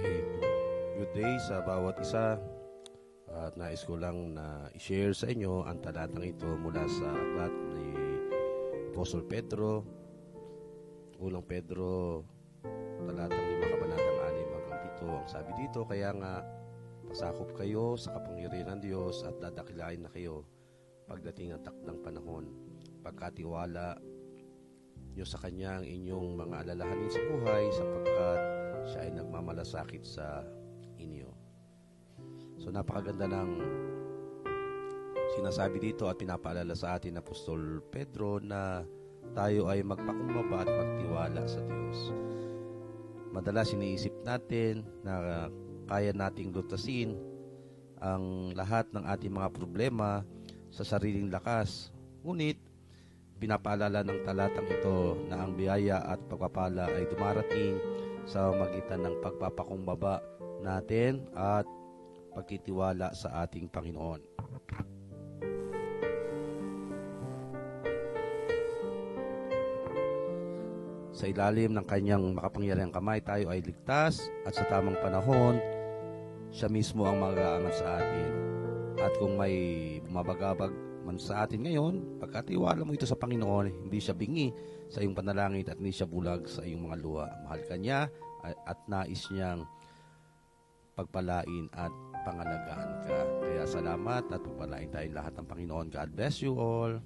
Okay. Good day sa bawat isa. At nais ko lang na i-share sa inyo ang talatang ito mula sa aklat ni Apostol Pedro. Unang Pedro, talatang 5, kabanatang 6 hanggang 7. Ang sabi dito, kaya nga pasakop kayo sa kapangyarihan ng Diyos at dadakilain na kayo pagdating ng takdang panahon. Pagkatiwala nyo sa Kanya ang inyong mga alalahanin sa buhay sapagkat siya ay nagmamalasakit sa inyo. So napakaganda ng sinasabi dito at pinapaalala sa atin ng Apostol Pedro na tayo ay magpakumbaba at magtiwala sa Diyos. Madalas iniisip natin na kaya nating lutasin ang lahat ng ating mga problema sa sariling lakas. Ngunit pinapaalala ng talatang ito na ang biyaya at pagpapala ay dumarating sa magitan ng pagpapakumbaba natin at pagkitiwala sa ating Panginoon. Sa ilalim ng kanyang makapangyarihang kamay, tayo ay ligtas at sa tamang panahon, siya mismo ang mag-aangat sa atin. At kung may bumabagabag man sa atin ngayon, pagkatiwala mo ito sa Panginoon, hindi siya bingi sa iyong panalangin at hindi siya bulag sa iyong mga luha. Mahal ka niya at nais niyang pagpalain at pangalagaan ka. Kaya salamat at pagpalain tayo lahat ng Panginoon. God bless you all.